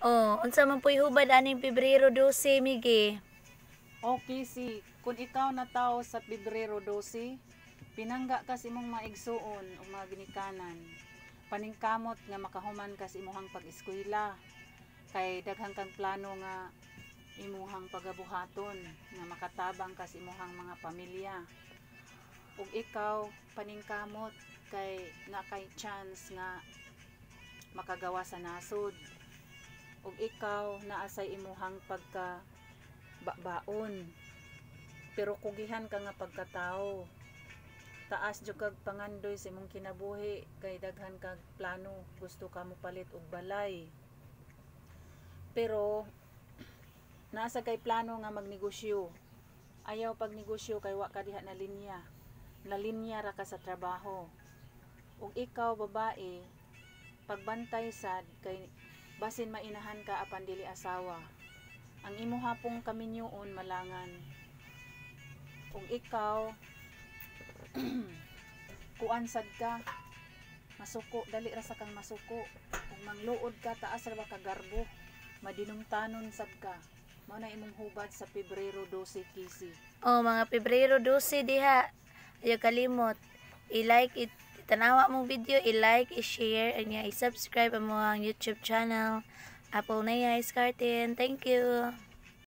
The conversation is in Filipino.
Oh, unsa man puy hubad aning Pebrero 12, Migi? Okay, kung ikaw na tao sa Pebrero 12, pinangga ka sa imong maigsuon o mga ginikanan. Paningkamot nga makahuman ka sa imuhang pag-eskwela. Kay daghang kang plano nga imuhang pagabuhaton nga makatabang ka sa imuhang mga pamilya. Ug ikaw paningkamot kay na kay chance nga makagawa sa nasod. Ug ikaw naasay imuhang pagka baon, pero kugihan ka nga pagkatao. Taas jud kag pangandoy sa imong kinabuhi kay daghan kag plano, gusto ka mo palit og balay. Pero nasa kay plano nga magnegosyo. Ayaw pag negosyo kay wa ka diha na linya. Na linya ra ka sa trabaho. Ug ikaw babae, pagbantay sad kay basin mainahan ka apan dili asawa. Ang imo hapong kaminyoon malangan. Ug ikaw kuan sad ka, masuko, dali ra sa kang masuko. Kung mangluod ka, taas ra ba ka garbo, madinungtanon sad ka. Mao na imong hubad sa Pebrero 12, Kisi. Oh, mga Pebrero 12 diha. Ayaw kalimot. I-like it. Tanawa mong video, i-like, i-share, and i-subscribe ang mga YouTube channel. Apple na Ice Carton. Thank you.